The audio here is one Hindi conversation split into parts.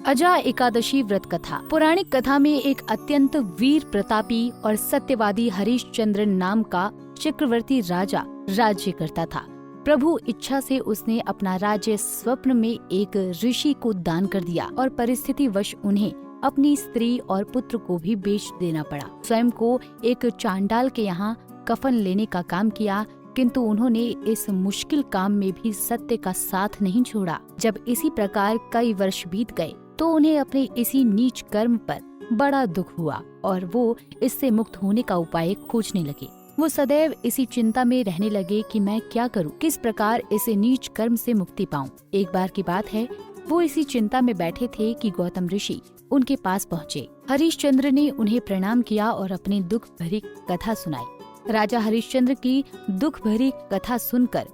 अजा एकादशी व्रत कथा। पौराणिक कथा में एक अत्यंत वीर प्रतापी और सत्यवादी हरिश्चंद्र नाम का चक्रवर्ती राजा राज्य करता था। प्रभु इच्छा से उसने अपना राज्य स्वप्न में एक ऋषि को दान कर दिया और परिस्थितिवश उन्हें अपनी स्त्री और पुत्र को भी बेच देना पड़ा। स्वयं को एक चांडाल के यहाँ कफन लेने का काम किया, किंतु उन्होंने इस मुश्किल काम में भी सत्य का साथ नहीं छोड़ा। जब इसी प्रकार कई वर्ष बीत गए तो उन्हें अपने इसी नीच कर्म पर बड़ा दुख हुआ और वो इससे मुक्त होने का उपाय खोजने लगे। वो सदैव इसी चिंता में रहने लगे कि मैं क्या करूं, किस प्रकार इस नीच कर्म से मुक्ति पाऊं। एक बार की बात है, वो इसी चिंता में बैठे थे कि गौतम ऋषि उनके पास पहुँचे। हरिश्चंद्र ने उन्हें प्रणाम किया और अपनी दुख भरी कथा सुनाई। राजा हरिश्चंद्र की दुख भरी कथा सुनकर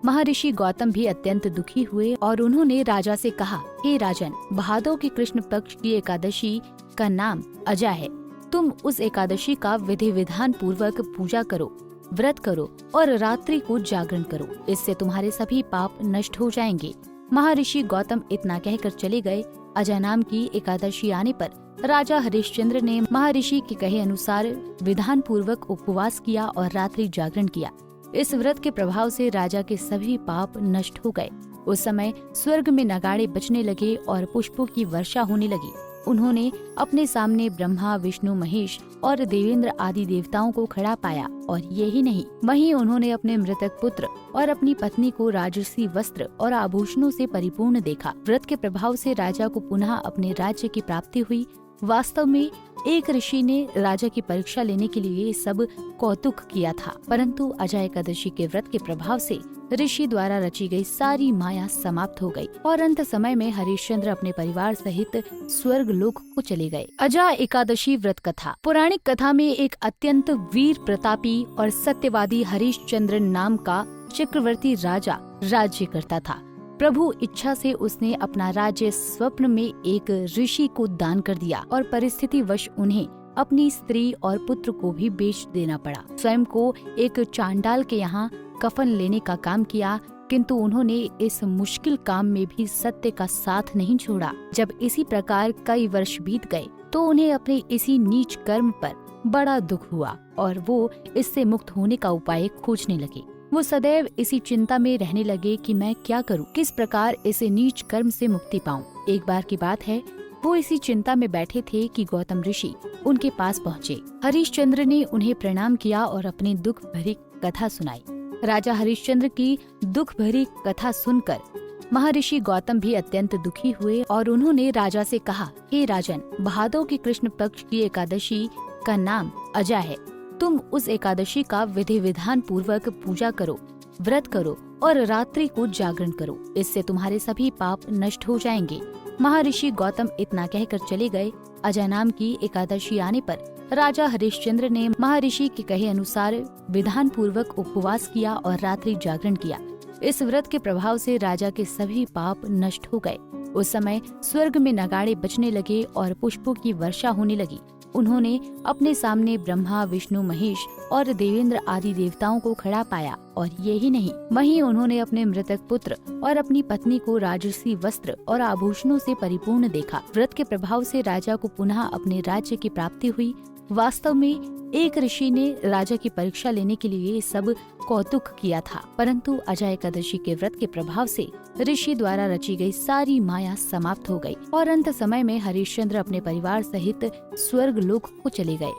महर्षि गौतम भी अत्यंत दुखी हुए और उन्होंने राजा से कहा, हे राजन, भादों की कृष्ण पक्ष की एकादशी का नाम अजा है। तुम उस एकादशी का विधि विधान पूर्वक पूजा करो, व्रत करो और रात्रि को जागरण करो। इससे तुम्हारे सभी पाप नष्ट हो जाएंगे। महर्षि गौतम इतना कहकर चले गए। अजा नाम की एकादशी आने पर राजा हरिश्चंद्र ने महर्षि के कहे अनुसार विधान पूर्वक उपवास किया और रात्रि जागरण किया। इस व्रत के प्रभाव से राजा के सभी पाप नष्ट हो गए। उस समय स्वर्ग में नगाड़े बजने लगे और पुष्पों की वर्षा होने लगी। उन्होंने अपने सामने ब्रह्मा, विष्णु, महेश और देवेंद्र आदि देवताओं को खड़ा पाया और यही नहीं, वहीं उन्होंने अपने मृतक पुत्र और अपनी पत्नी को राजसी वस्त्र और आभूषणों से परिपूर्ण देखा। व्रत के प्रभाव से राजा को पुनः अपने राज्य की प्राप्ति हुई। वास्तव में एक ऋषि ने राजा की परीक्षा लेने के लिए सब कौतुक किया था, परंतु अजा एकादशी के व्रत के प्रभाव से ऋषि द्वारा रची गई सारी माया समाप्त हो गई और अंत समय में हरिश्चंद्र अपने परिवार सहित स्वर्ग लोक को चले गए। अजा एकादशी व्रत कथा। पौराणिक कथा में एक अत्यंत वीर प्रतापी और सत्यवादी हरिश्चंद्र नाम का चक्रवर्ती राजा राज्य करता था। प्रभु इच्छा से उसने अपना राज्य स्वप्न में एक ऋषि को दान कर दिया और परिस्थितिवश उन्हें अपनी स्त्री और पुत्र को भी बेच देना पड़ा। स्वयं को एक चांडाल के यहाँ कफन लेने का काम किया, किंतु उन्होंने इस मुश्किल काम में भी सत्य का साथ नहीं छोड़ा। जब इसी प्रकार कई वर्ष बीत गए तो उन्हें अपने इसी नीच कर्म पर बड़ा दुख हुआ और वो इससे मुक्त होने का उपाय खोजने लगे। वो सदैव इसी चिंता में रहने लगे कि मैं क्या करूं, किस प्रकार इस नीच कर्म से मुक्ति पाऊं। एक बार की बात है, वो इसी चिंता में बैठे थे कि गौतम ऋषि उनके पास पहुँचे। हरिश्चंद्र ने उन्हें प्रणाम किया और अपनी दुख भरी कथा सुनाई। राजा हरिश्चंद्र की दुख भरी कथा सुनकर महर्षि गौतम भी अत्यंत दुखी हुए और उन्होंने राजा से कहा, हे राजन, भादों की कृष्ण पक्ष की एकादशी का नाम अजा है। तुम उस एकादशी का विधि विधान पूर्वक पूजा करो, व्रत करो और रात्रि को जागरण करो। इससे तुम्हारे सभी पाप नष्ट हो जाएंगे। महर्षि गौतम इतना कहकर चले गए। अजा नाम की एकादशी आने पर राजा हरिश्चंद्र ने महर्षि के कहे अनुसार विधान पूर्वक उपवास किया और रात्रि जागरण किया। इस व्रत के प्रभाव से राजा के सभी पाप नष्ट हो गए। उस समय स्वर्ग में नगाड़े बजने लगे और पुष्पों की वर्षा होने लगी। उन्होंने अपने सामने ब्रह्मा, विष्णु, महेश और देवेंद्र आदि देवताओं को खड़ा पाया और यही नहीं, वहीं उन्होंने अपने मृतक पुत्र और अपनी पत्नी को राजसी वस्त्र और आभूषणों से परिपूर्ण देखा। व्रत के प्रभाव से राजा को पुनः अपने राज्य की प्राप्ति हुई। वास्तव में एक ऋषि ने राजा की परीक्षा लेने के लिए सब कौतुक किया था, परंतु अजा एकादशी के व्रत के प्रभाव से ऋषि द्वारा रची गई सारी माया समाप्त हो गई और अंत समय में हरिश्चंद्र अपने परिवार सहित स्वर्ग लोक को चले गए।